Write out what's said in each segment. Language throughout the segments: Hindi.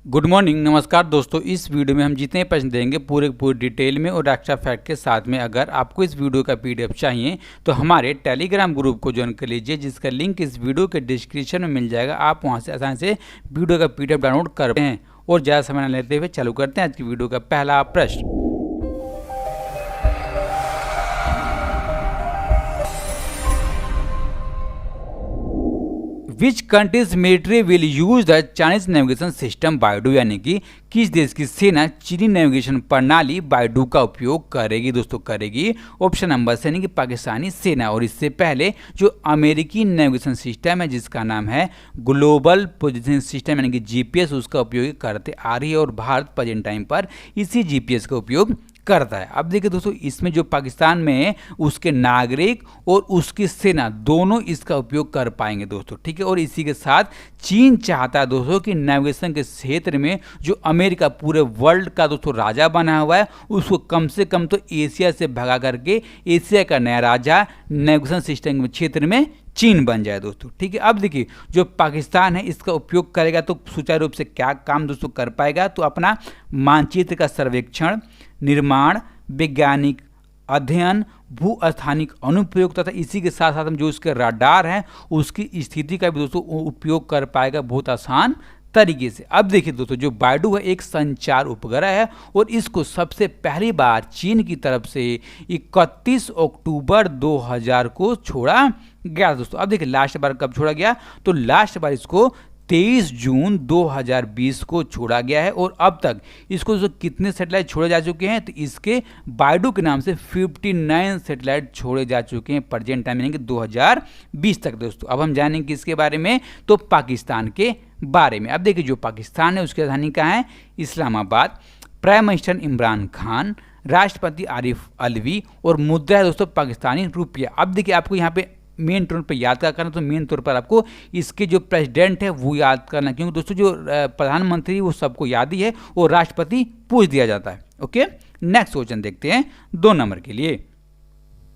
गुड मॉर्निंग, नमस्कार दोस्तों। इस वीडियो में हम जितने प्रश्न देंगे पूरे डिटेल में और एक्स्ट्रा फैक्ट के साथ में। अगर आपको इस वीडियो का पीडीएफ चाहिए तो हमारे टेलीग्राम ग्रुप को ज्वाइन कर लीजिए, जिसका लिंक इस वीडियो के डिस्क्रिप्शन में मिल जाएगा। आप वहां से आसानी से वीडियो का पीडीएफ डाउनलोड कर सकते हैं। और ज़्यादा समय न लेते हुए चालू करते हैं आज की वीडियो का पहला प्रश्न। Which countries military will use the Chinese navigation system BeiDou, यानी कि किस देश की सेना चीनी नेविगेशन प्रणाली बाइडू का उपयोग करेगी। दोस्तों करेगी ऑप्शन नंबर से, यानी कि पाकिस्तानी सेना। और इससे पहले जो अमेरिकी नेविगेशन सिस्टम है जिसका नाम है ग्लोबल पोजिशनिंग सिस्टम यानी कि जीपीएस, उसका उपयोग करते आ रही है। और भारत प्रेजेंट टाइम पर इसी जीपीएस का उपयोग करता है। अब देखिए दोस्तों, इसमें जो पाकिस्तान में उसके नागरिक और उसकी सेना दोनों इसका उपयोग कर पाएंगे दोस्तों, ठीक है। और इसी के साथ चीन चाहता है दोस्तों कि नेविगेशन के क्षेत्र में जो अमेरिका पूरे वर्ल्ड का दोस्तों राजा बना हुआ है, उसको कम से कम तो एशिया से भगा करके एशिया का नया राजा नेविगेशन सिस्टम के क्षेत्र में चीन बन जाए दोस्तों, ठीक है। अब देखिए जो पाकिस्तान है इसका उपयोग करेगा तो सुचारू रूप से क्या काम दोस्तों कर पाएगा, तो अपना मानचित्र का सर्वेक्षण, निर्माण, वैज्ञानिक अध्ययन, भू स्थानिक अनुप्रयोग तथा इसी के साथ साथ हम जो उसके रडार हैं उसकी स्थिति का भी दोस्तों उपयोग कर पाएगा बहुत आसान तरीके से। अब देखिए दोस्तों, जो बाइडू है एक संचार उपग्रह है और इसको सबसे पहली बार चीन की तरफ से 31 अक्टूबर 2000 को छोड़ा गया दोस्तों। अब देखिए लास्ट बार कब छोड़ा गया, तो लास्ट बार इसको 23 जून 2020 को छोड़ा गया है। और अब तक इसको जो कितने सैटेलाइट छोड़े जा चुके हैं, तो इसके बाइडू के नाम से 59 सैटेलाइट छोड़े जा चुके हैं प्रेजेंट टाइम यानी कि 2020 तक दोस्तों। अब हम जानेंगे किसके बारे में, तो पाकिस्तान के बारे में। अब देखिए जो पाकिस्तान है उसकी राजधानी कहाँ है, इस्लामाबाद। प्राइम मिनिस्टर इमरान खान, राष्ट्रपति आरिफ अलवी और मुद्रा है दोस्तों पाकिस्तानी रुपया। अब देखिए आपको यहाँ पे मेन तौर पर याद क्या करना, तो मेन तौर पर आपको इसके जो प्रेसिडेंट है वो याद करना, क्योंकि दोस्तों जो प्रधानमंत्री वो सबको याद ही है और राष्ट्रपति पूछ दिया जाता है। ओके, नेक्स्ट क्वेश्चन देखते हैं 2 नंबर के लिए।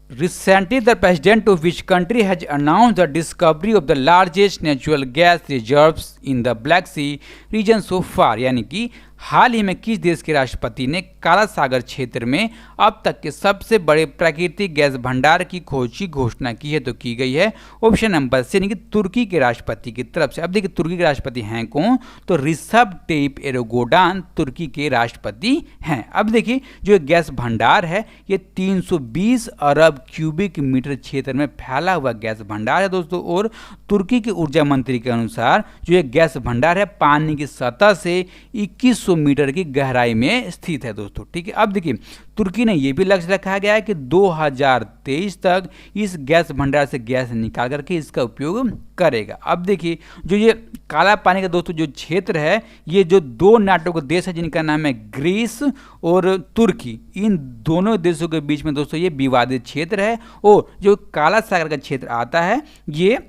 Recently, the president of which country has announced the discovery of the largest natural gas reserves in the Black Sea region so far, यानी कि हाल ही में किस देश के राष्ट्रपति ने काला सागर क्षेत्र में अब तक के सबसे बड़े प्राकृतिक गैस भंडार की खोज की घोषणा की है, तो की गई है ऑप्शन नंबर से, यानी कि तुर्की के राष्ट्रपति की तरफ से। अब देखिए तुर्की के राष्ट्रपति हैं कौन, तो रिसेप टैयिप एर्दोगान तुर्की के राष्ट्रपति हैं। अब देखिए जो गैस भंडार है ये 320 अरब क्यूबिक मीटर क्षेत्र में फैला हुआ गैस भंडार है दोस्तों। और तुर्की के ऊर्जा मंत्री के अनुसार जो ये गैस भंडार है पानी की सतह से 2100 मीटर की गहराई में स्थित है दोस्तों, ठीक है। अब देखिए तुर्की ने यह भी लक्ष्य रखा गया है कि 2023 तक इस गैस भंडार से गैस निकाल करके इसका उपयोग करेगा। अब देखिए जो ये काला पानी का दोस्तों जो क्षेत्र है, ये जो 2 नाटो के देश है जिनका नाम है ग्रीस और तुर्की, इन दोनों देशों के बीच में दोस्तों ये विवादित क्षेत्र है। और जो काला सागर का क्षेत्र आता है ये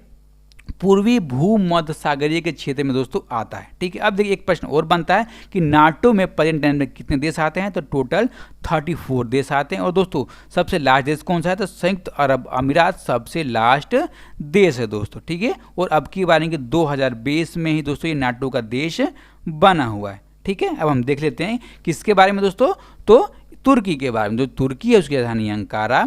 पूर्वी भूमध्य सागरीय के क्षेत्र में दोस्तों आता है, ठीक है। अब देखिए एक प्रश्न और बनता है कि नाटो में प्रेजेंट टाइम में कितने देश आते हैं, तो टोटल 34 देश आते हैं। और दोस्तों सबसे लास्ट देश कौन सा है, तो संयुक्त अरब अमीरात सबसे लास्ट देश है दोस्तों, ठीक है। और अब की बार 2020 में ही दोस्तों ये नाटो का देश बना हुआ है, ठीक है। अब हम देख लेते हैं किसके बारे में दोस्तों, तो तुर्की के बारे में। जो तुर्की है उसकी राजधानी अंकारा,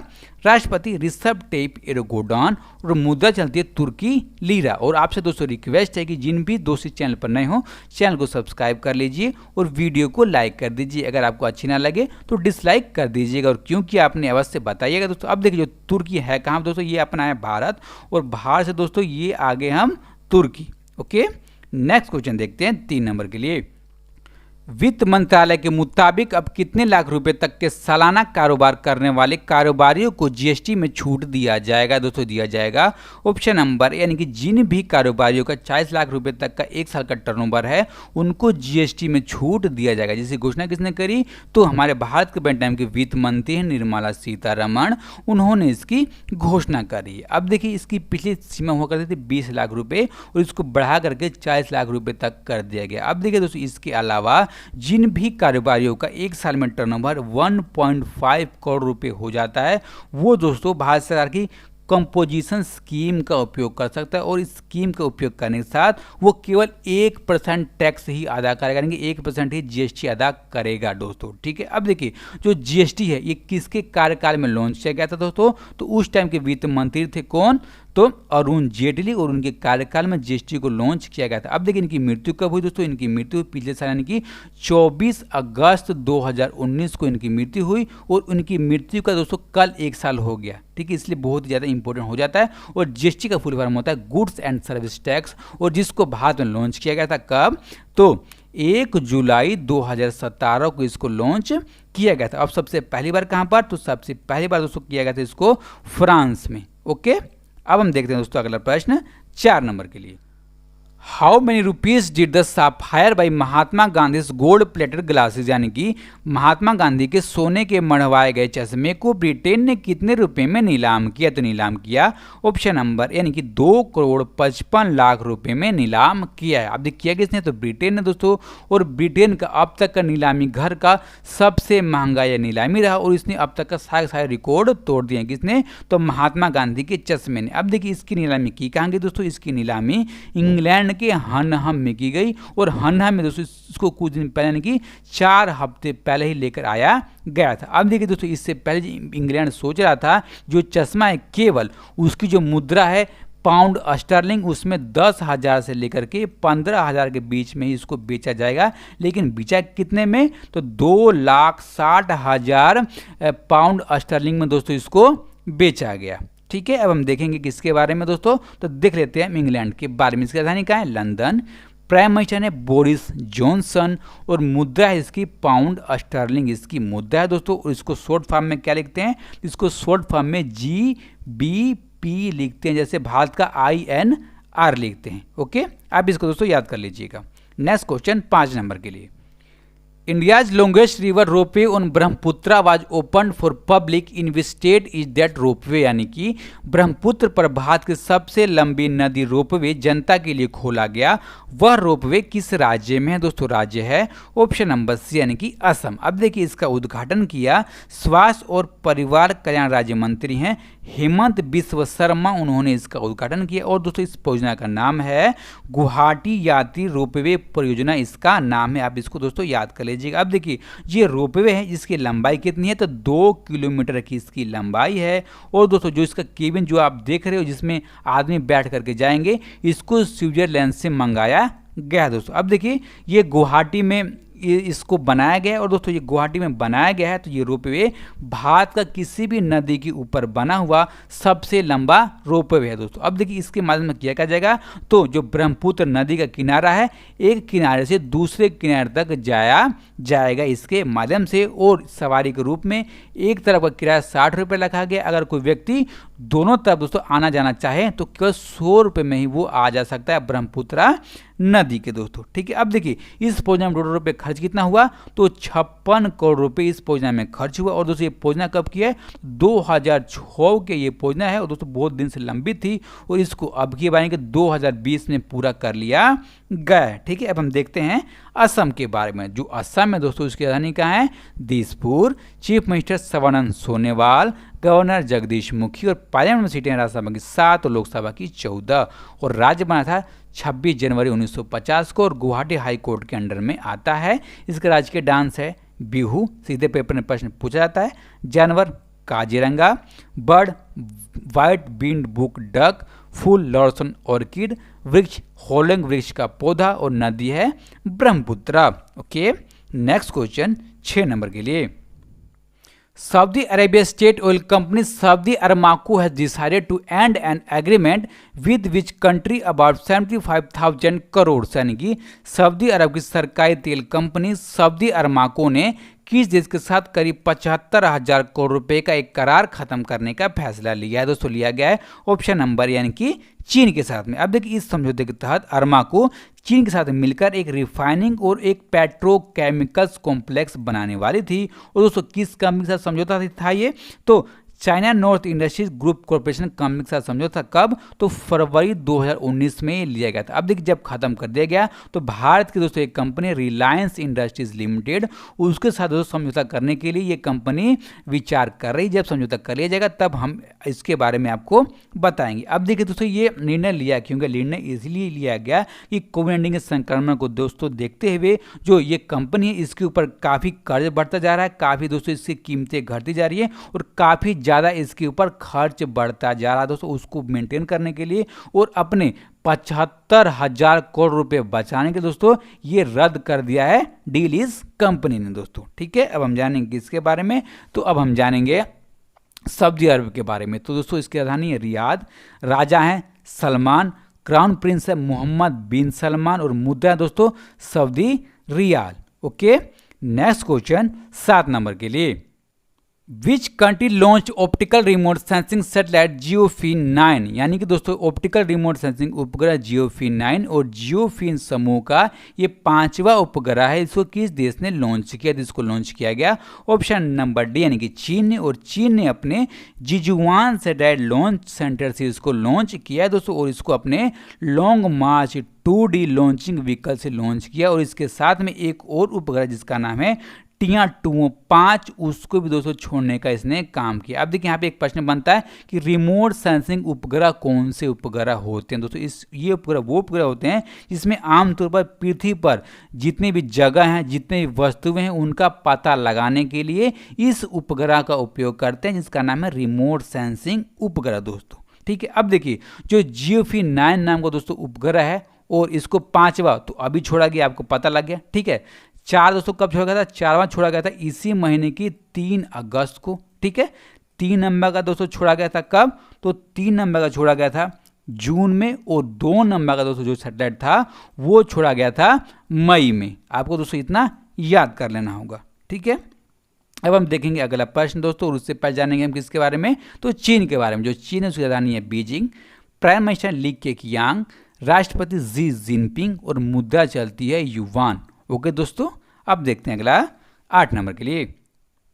राष्ट्रपति रिसेप टैयिप एर्दोगान और मुद्रा चलती है तुर्की लीरा। और आपसे दोस्तों रिक्वेस्ट है कि जिन भी दोस्त चैनल पर नए हो चैनल को सब्सक्राइब कर लीजिए और वीडियो को लाइक कर दीजिए। अगर आपको अच्छी ना लगे तो डिसलाइक कर दीजिएगा, और क्योंकि आपने अवश्य बताइएगा दोस्तों। अब देखिए जो तुर्की है कहाँ दोस्तों, ये अपना है भारत, और भारत से दोस्तों ये आगे हम तुर्की। ओके, नेक्स्ट क्वेश्चन देखते हैं 3 नंबर के लिए। वित्त मंत्रालय के मुताबिक अब कितने लाख रुपए तक के सालाना कारोबार करने वाले कारोबारियों को जीएसटी में छूट दिया जाएगा दोस्तों, दिया जाएगा ऑप्शन नंबर, यानी कि जिन भी कारोबारियों का 40 लाख रुपए तक का 1 साल का टर्नओवर है उनको जीएसटी में छूट दिया जाएगा। जिसकी घोषणा किसने करी, तो हमारे भारत के प्रेजेंट टाइम के वित्त मंत्री हैं निर्मला सीतारमण, उन्होंने इसकी घोषणा करी है। अब देखिए इसकी पिछली सीमा हुआ करती थी 20 लाख रुपए और इसको बढ़ा करके 40 लाख रुपए तक कर दिया गया। अब देखिए दोस्तों इसके अलावा जिन भी कारोबारियों का 1 साल में टर्नओवर 1.5 करोड़ रुपए हो जाता है वो दोस्तों भारत सरकार की कंपोजिशन स्कीम का उपयोग कर सकता है, और इस स्कीम का उपयोग करने के साथ वो केवल 1% टैक्स ही अदा करेगा, यानी कि 1% ही जीएसटी अदा करेगा दोस्तों। ठीक है, अब देखिए जो जीएसटी है ये किसके कार्यकाल में लॉन्च किया गया था दोस्तों, तो उस टाइम के वित्त मंत्री थे कौन, तो अरुण जेटली, और उनके कार्यकाल में जीएसटी को लॉन्च किया गया था। अब देखिए इनकी मृत्यु कब हुई दोस्तों, इनकी मृत्यु पिछले साल यानी कि 24 अगस्त 2019 को इनकी मृत्यु हुई, और उनकी मृत्यु का दोस्तों कल 1 साल हो गया। ठीक है, इसलिए बहुत ही ज़्यादा इंपॉर्टेंट हो जाता है। और जीएसटी का फुल फॉर्म होता है गुड्स एंड सर्विस टैक्स, और जिसको भारत में लॉन्च किया गया था कब, तो 1 जुलाई 2017 को इसको लॉन्च किया गया था। अब सबसे पहली बार कहाँ पर, तो सबसे पहली बार दोस्तों किया गया था इसको फ्रांस में। ओके, अब हम देखते हैं दोस्तों अगला प्रश्न 4 नंबर के लिए। How many rupees did the साफायर by Mahatma Gandhi gold plated glasses, यानी कि महात्मा गांधी के सोने के मढ़वाए गए चश्मे को ब्रिटेन ने कितने रुपए में नीलाम किया, तो नीलाम किया ऑप्शन नंबर यानी कि 2,55,00,000 रुपए में नीलाम किया है। अब देखिए किया किसने, तो ब्रिटेन ने दोस्तों, और ब्रिटेन का अब तक का नीलामी घर का सबसे महंगा यह नीलामी रहा, और इसने अब तक का सारे रिकॉर्ड तोड़ दिए। किसने, तो महात्मा गांधी के चश्मे ने। अब देखिए इसकी नीलामी की कहाँ गई दोस्तों, इसकी नीलामी इंग्लैंड के हनहम में की गई, और हनहम में दोस्तों इसको कुछ दिन पहले यानी कि 4 हफ्ते पहले ही लेकर आया गया था। अब देखिए दोस्तों इससे पहले इंग्लैंड सोच रहा था जो चश्मा है केवल उसकी जो मुद्रा है पाउंड स्टर्लिंग, उसमें 10,000 से लेकर के 15,000 के बीच में ही इसको बेचा जाएगा, लेकिन बेचा कितने में, तो 2,60,000 पाउंड स्टर्लिंग में दोस्तों इसको बेचा गया। ठीक है, अब हम देखेंगे किसके बारे में दोस्तों, तो देख लेते हैं इंग्लैंड के बारे में। इसकी राजधानी कहाँ है, लंदन। प्राइम मिनिस्टर है बोरिस जॉनसन, और मुद्रा है इसकी पाउंड स्टर्लिंग, इसकी मुद्रा है दोस्तों। और इसको शॉर्ट फॉर्म में क्या लिखते हैं, इसको शॉर्ट फॉर्म में GBP लिखते हैं, जैसे भारत का INR लिखते हैं। ओके, आप इसको दोस्तों याद कर लीजिएगा। नेक्स्ट क्वेश्चन 5 नंबर के लिए। India's longest river ropeway on Brahmaputra was open for public in which state is that ropeway, यानी कि ब्रह्मपुत्र पर भारत की सबसे लंबी नदी रोपवे जनता के लिए खोला गया, वह रोपवे किस राज्य में है दोस्तों, राज्य है ऑप्शन नंबर सी यानी कि असम। अब देखिए इसका उद्घाटन किया स्वास्थ्य और परिवार कल्याण राज्य मंत्री हैं हेमंत बिस्व शर्मा, उन्होंने इसका उद्घाटन किया। और दोस्तों इस परियोजना का नाम है गुवाहाटी यात्री रोपवे परियोजना, इसका नाम है। आप इसको दोस्तों याद कर लीजिएगा। अब देखिए ये रोपवे है जिसकी लंबाई कितनी है, तो 2 किलोमीटर की इसकी लंबाई है। और दोस्तों जो इसका केबिन जो आप देख रहे हो जिसमें आदमी बैठ करके जाएंगे, इसको स्विट्जरलैंड से मंगाया गया दोस्तों। अब देखिए ये गुवाहाटी में इसको बनाया गया है, और दोस्तों ये गुवाहाटी में बनाया गया है, तो ये रोपवे भारत का किसी भी नदी के ऊपर बना हुआ सबसे लंबा रोपवे है दोस्तों। अब देखिए इसके माध्यम से क्या जाएगा, तो जो ब्रह्मपुत्र नदी का किनारा है एक किनारे से दूसरे किनारे तक जाया जाएगा इसके माध्यम से। और सवारी के रूप में एक तरफ का किराया 60 रुपये रखा गया, अगर कोई व्यक्ति दोनों तरफ दोस्तों आना जाना चाहे तो केवल 100 रुपये में ही वो आ जा सकता है ब्रह्मपुत्रा नदी के दोस्तों। ठीक है, अब देखिए इस परियोजना में टोटल रुपये खर्च कितना हुआ, तो 56 करोड़ रुपए इस परियोजना में खर्च हुआ। और दोस्तों ये परियोजना कब की है, 2006 के ये परियोजना है, और दोस्तों बहुत दिन से लंबित थी, और इसको अब की बार 2020 में पूरा कर लिया गया है। ठीक है, अब हम देखते हैं असम के बारे में। जो असम है दोस्तों उसकी राजधानी कहाँ है, Dispur. Chief minister Sarbananda Sonowal, governor Jagdish Mukhi, और पार्लियामेंट सीटें राज्यसभा की 7 और लोकसभा की 14, और राज्य बना था 26 जनवरी 1950 को, और गुवाहाटी हाई कोर्ट के अंडर में आता है। इसका राजकीय डांस है बिहू। सीधे पेपर में प्रश्न पूछा जाता है। जानवर Kaziranga, bird white बीन्ड book duck, फूल लॉर्सन ऑर्किड, वृक्ष होलंग वृक्ष का पौधा, और नदी है Brahmaputra. Okay, next question 6 number के लिए। Saudi Arabia State Oil Company Saudi Aramco has decided to end an agreement with which country about 75,000 crore, यानी कि सऊदी अरब की सरकारी तेल कंपनी सऊदी अराम्को ने किस देश के साथ करीब 75,000 करोड़ रुपए का एक करार खत्म करने का फैसला लिया है दोस्तों, लिया गया है ऑप्शन नंबर यानी कि चीन के साथ में। अब देखिए इस समझौते के तहत अराम्को चीन के साथ मिलकर एक रिफाइनिंग और एक पेट्रोकेमिकल्स कॉम्प्लेक्स बनाने वाली थी। और दोस्तों किस कंपनी के साथ समझौता था ये, तो China north industries group corporation company के साथ समझौता था। कब? तो फरवरी 2019 में लिया गया था। अब देखिए जब खत्म कर दिया गया तो भारत की दोस्तों एक कंपनी रिलायंस इंडस्ट्रीज लिमिटेड, उसके साथ दोस्तों समझौता करने के लिए ये कंपनी विचार कर रही। जब समझौता कर लिया जाएगा तब हम इसके बारे में आपको बताएंगे। अब देखिए दोस्तों ये निर्णय लिया, क्योंकि निर्णय इसलिए लिया गया कि कोविड-19 के संक्रमण को दोस्तों देखते हुए जो ये कंपनी है इसके ऊपर काफ़ी कर्ज बढ़ता जा रहा है, काफ़ी दोस्तों इसकी कीमतें घटती जा रही है और काफ़ी ज़्यादा इसके ऊपर खर्च बढ़ता जा रहा है दोस्तों। उसको मेंटेन करने के लिए और अपने 75,000 करोड़ रुपए बचाने के दोस्तों ये रद्द कर दिया है डील इस कंपनी ने दोस्तों। ठीक है, अब हम जानेंगे इसके बारे में। तो अब हम जानेंगे सऊदी अरब के बारे में। तो दोस्तों इसकी राजधानी है रियाद, राजा हैं सलमान, क्राउन प्रिंस है मोहम्मद बिन सलमान और मुद्रा है दोस्तों Saudi riyal. Okay, next question 7 number के लिए। Which country launch optical remote sensing satellite Gaofen 9, यानी कि दोस्तों ऑप्टिकल रिमोट सेंसिंग उपग्रह जियोफिन 9 और जियोफिन समूह का ये 5वां उपग्रह है। इसको किस देश ने लॉन्च किया? इसको लॉन्च किया गया ऑप्शन नंबर डी यानी कि चीन ने, और चीन ने अपने जिजुआन सैटेलाइट लॉन्च सेंटर से इसको लॉन्च किया है दोस्तों, और इसको अपने लॉन्ग मार्च 2D लॉन्चिंग व्हीकल से लॉन्च किया। और इसके साथ में एक और उपग्रह जिसका नाम है टिया 2-5, उसको भी दोस्तों छोड़ने का इसने काम किया। अब देखिए यहाँ पे एक प्रश्न बनता है कि रिमोट सेंसिंग उपग्रह कौन से उपग्रह होते हैं दोस्तों? ये उपग्रह वो उपग्रह होते हैं जिसमें आमतौर पर पृथ्वी पर जितनी भी जगह हैं, जितने भी वस्तुएं हैं, उनका पता लगाने के लिए इस उपग्रह का उपयोग करते हैं, जिसका नाम है रिमोट सेंसिंग उपग्रह दोस्तों। ठीक है, अब देखिए जो जियोफिन 9 नाम का दोस्तों उपग्रह है और इसको 5वां तो अभी छोड़ा गया, आपको पता लग गया। ठीक है, 4 दोस्तों कब छोड़ा गया था? 4वां छोड़ा गया था इसी महीने की 3 अगस्त को। ठीक है, 3 नंबर का दोस्तों छोड़ा गया था कब? तो 3 नंबर का छोड़ा गया था जून में, और 2 नंबर का दोस्तों जो सैटेलाइट था वो छोड़ा गया था मई में। आपको दोस्तों इतना याद कर लेना होगा। ठीक है, अब हम देखेंगे अगला प्रश्न दोस्तों, और उससे पहले जानेंगे हम किसके बारे में? तो चीन के बारे में। जो चीन है उसकी राजधानी है Beijing, prime minister Li Keqiang, राष्ट्रपति जी जिनपिंग और मुद्रा चलती है युवान। ओके दोस्तों, अब देखते हैं अगला 8 नंबर के लिए।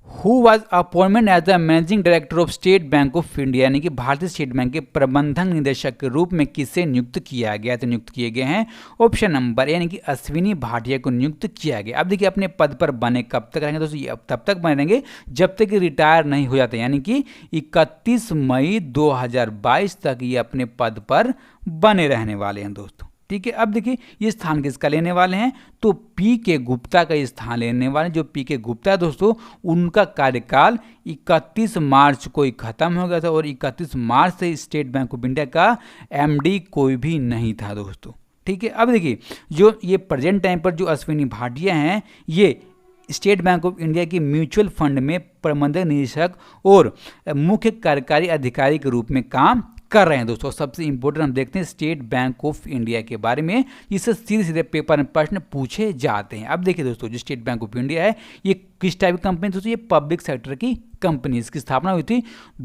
Who was appointment as the managing director of State Bank of India, यानी कि भारतीय स्टेट बैंक के प्रबंधक निदेशक के रूप में किसे नियुक्त किया गया? तो नियुक्त किए गए हैं ऑप्शन नंबर यानी कि अश्विनी भाटिया को नियुक्त किया गया। अब देखिए अपने पद पर बने कब तक रहेंगे दोस्तों? ये तब तक बने रहेंगे जब तक रिटायर नहीं हो जाते, यानी कि 31 मई 2022 तक ये अपने पद पर बने रहने वाले हैं दोस्तों। ठीक है, अब देखिए ये स्थान किसका लेने वाले हैं? तो पी के गुप्ता का स्थान लेने वाले। जो पी के गुप्ता है दोस्तों उनका कार्यकाल 31 मार्च को ही खत्म हो गया था, और 31 मार्च से स्टेट बैंक ऑफ इंडिया का एमडी कोई भी नहीं था दोस्तों। ठीक है, अब देखिए जो ये प्रेजेंट टाइम पर जो अश्विनी भाटिया हैं ये स्टेट बैंक ऑफ इंडिया की म्यूचुअल फंड में प्रबंधक निदेशक और मुख्य कार्यकारी अधिकारी के रूप में काम कर रहे हैं दोस्तों। सबसे इंपॉर्टेंट हम देखते हैं स्टेट बैंक ऑफ इंडिया के बारे में, जिससे सीधे सीधे पेपर में प्रश्न पूछे जाते हैं। अब देखिए दोस्तों जो स्टेट बैंक ऑफ इंडिया है ये किस टाइप की कंपनी दोस्तों? ये पब्लिक सेक्टर की कंपनी। इसकी स्थापना हुई थी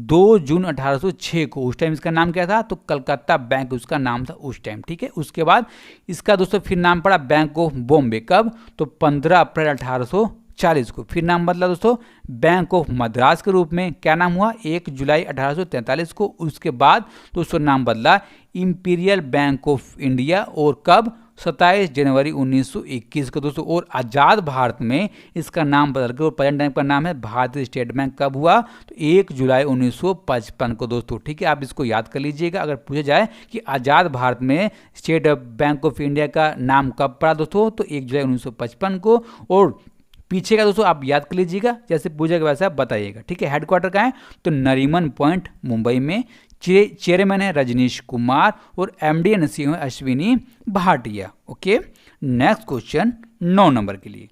2 जून 1806 को। उस टाइम इसका नाम क्या था? तो कलकत्ता बैंक उसका नाम था उस टाइम। ठीक है, उसके बाद इसका दोस्तों फिर नाम पड़ा बैंक ऑफ बॉम्बे। कब? तो 15 अप्रैल 1840 को। फिर नाम बदला दोस्तों बैंक ऑफ मद्रास के रूप में। क्या नाम हुआ? 1 जुलाई 1843 को। उसके बाद दोस्तों नाम बदला इंपीरियल बैंक ऑफ इंडिया, और कब? 27 जनवरी 1921 को दोस्तों। और आज़ाद भारत में इसका नाम बदल कर प्रेजेंट टाइम का नाम है भारतीय स्टेट बैंक। कब हुआ? तो 1 जुलाई 1955 को दोस्तों। ठीक है, आप इसको याद कर लीजिएगा अगर पूछा जाए कि आज़ाद भारत में स्टेट बैंक ऑफ इंडिया का नाम कब पड़ा दोस्तों? तो 1 जुलाई 1955 को। और पीछे का दोस्तों आप याद कर लीजिएगा, जैसे पूछेगा वैसे आप बताइएगा। ठीक है, हेडक्वार्टर कहाँ है? तो नरीमन पॉइंट मुंबई में। चेयरमैन है रजनीश कुमार और एमडी एंड सीईओ है Ashwini Bhatia. Okay, next question 9 number के लिए।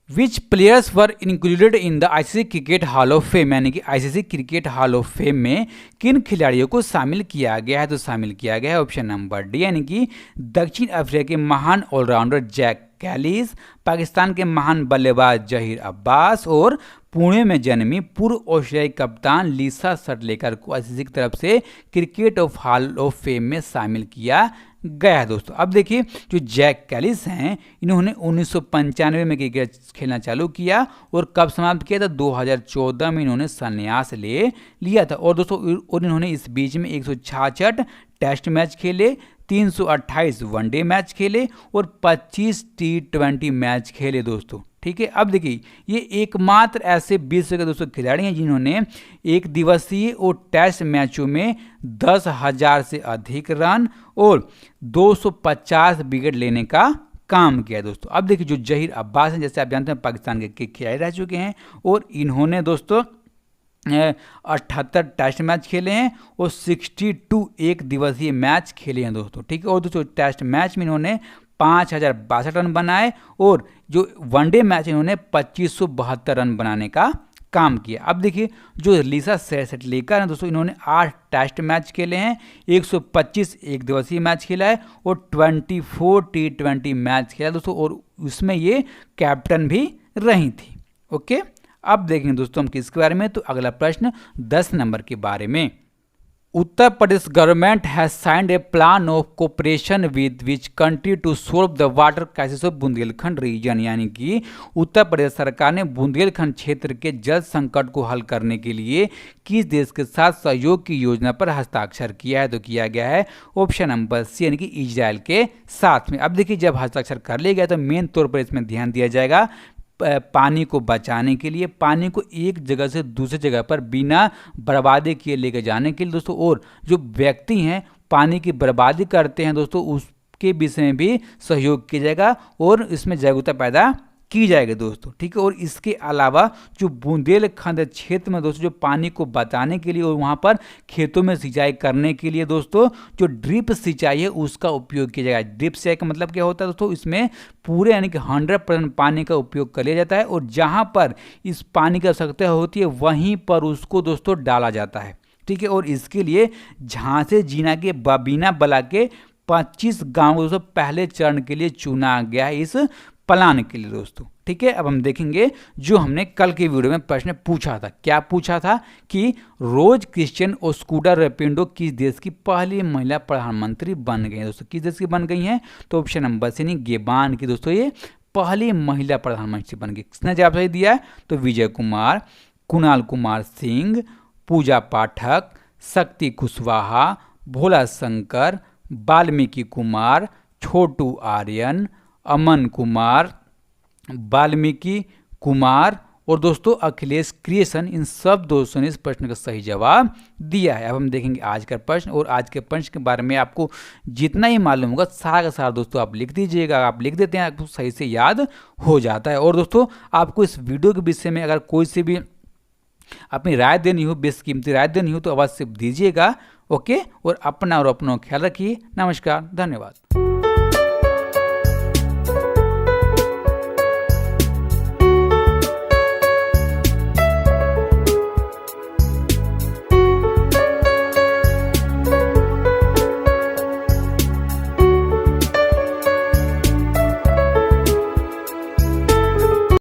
Which players were included in the ICC cricket hall of fame, यानी कि ICC cricket hall of fame में किन खिलाड़ियों को शामिल किया गया है? तो शामिल किया गया है ऑप्शन नंबर डी यानी कि दक्षिण अफ्रीका के महान ऑलराउंडर जैक कैलिस, पाकिस्तान के महान बल्लेबाज जहीर अब्बास और पुणे में जन्मी पूर्व ऑस्ट्रेलियाई कप्तान लिसा सटलेकर को आईसीसी की तरफ से cricket of hall of fame में शामिल किया गया है दोस्तों। अब देखिए जो जैक कैलिस हैं इन्होंने 1995 में क्रिकेट खेलना चालू किया और कब समाप्त किया था, 2014 में इन्होंने संन्यास ले लिया था। और दोस्तों और इन्होंने इस बीच में 166 टेस्ट मैच खेले, 328 वनडे मैच खेले और 25 T20 मैच खेले दोस्तों। ठीक है, अब देखिए ये एकमात्र ऐसे विश्व के दोस्तों खिलाड़ी हैं जिन्होंने एक दिवसीय और टेस्ट मैचों में 10,000 से अधिक रन और 250 विकेट लेने का काम किया दोस्तों। अब देखिए जो जहीर अब्बास हैं, जैसे आप जानते हैं पाकिस्तान के खिलाड़ी रह चुके हैं और इन्होंने दोस्तों 78 टेस्ट मैच खेले हैं और 62 एक दिवसीय मैच खेले हैं दोस्तों। ठीक है, और दोस्तों टेस्ट मैच में इन्होंने 5,062 रन बनाए और जो वनडे मैच इन्होंने 2,572 रन बनाने का काम किया। अब देखिए जो लिसा सेटलेकर हैं दोस्तों, इन्होंने 8 टेस्ट मैच खेले हैं, 125 एक दिवसीय मैच खेला है और 24 T20 मैच खेला दोस्तों और उसमें ये कैप्टन भी रही थी। ओके, अब देखेंगे दोस्तों हम किसके बारे में, तो अगला प्रश्न 10 नंबर के बारे में। Uttar Pradesh government has signed a plan of cooperation with which country to solve the water crisis of Bundelkhand region, यानी कि उत्तर प्रदेश सरकार ने बुंदेलखंड क्षेत्र के जल संकट को हल करने के लिए किस देश के साथ सहयोग की योजना पर हस्ताक्षर किया है, तो किया गया है ऑप्शन नंबर सी यानी कि इजराइल के साथ में। अब देखिए जब हस्ताक्षर कर लिया गया तो मेन तौर पर इसमें ध्यान दिया जाएगा पानी को बचाने के लिए, पानी को एक जगह से दूसरी जगह पर बिना बर्बादी किए लेकर जाने के लिए दोस्तों, और जो व्यक्ति हैं पानी की बर्बादी करते हैं दोस्तों उसके विषय में भी सहयोग किया जाएगा और इसमें जागरूकता पैदा की जाएगी दोस्तों। ठीक है, और इसके अलावा जो बुंदेलखंड क्षेत्र में दोस्तों जो पानी को बचाने के लिए और वहाँ पर खेतों में सिंचाई करने के लिए दोस्तों जो ड्रिप सिंचाई है उसका उपयोग किया जाएगा। ड्रिप सिंचाई का मतलब क्या होता है दोस्तों, इसमें पूरे यानी कि 100% पानी का उपयोग कर लिया जाता है और जहाँ पर इस पानी की आवश्यकता होती है वहीं पर उसको दोस्तों डाला जाता है। ठीक है, और इसके लिए झांसे जीना के बबीना बला के 25 गाँव दोस्तों पहले चरण के लिए चुना गया है इस प्लान के लिए दोस्तों। ठीक है, अब हम देखेंगे जो हमने कल की वीडियो में प्रश्न पूछा था। क्या पूछा था कि रोज क्रिश्चियन ओस्कुडा रेपिंडो किस देश की पहली महिला प्रधानमंत्री बन गई हैं दोस्तों, किस देश की बन गई हैं, तो ऑप्शन नंबर सी नहीं गेबान की दोस्तों ये पहली महिला प्रधानमंत्री बन गई। किसने जवाब सही दिया है, तो विजय कुमार, कुणाल कुमार सिंह, पूजा पाठक, शक्ति कुशवाहा, भोला शंकर, वाल्मीकि कुमार, छोटू आर्यन, अमन कुमार, वाल्मीकि कुमार और दोस्तों अखिलेश क्रिएशन, इन सब दोस्तों ने इस प्रश्न का सही जवाब दिया है। अब हम देखेंगे आज का प्रश्न और आज के प्रश्न के बारे में आपको जितना ही मालूम होगा सारा का सारा दोस्तों आप लिख दीजिएगा। आप लिख देते हैं आपको सही से याद हो जाता है। और दोस्तों आपको इस वीडियो के विषय में अगर कोई से भी अपनी राय देनी हो, बेशकीमती राय देनी हो तो अवश्य दीजिएगा। ओके, और अपना और अपनों ख्याल रखिए। नमस्कार, धन्यवाद।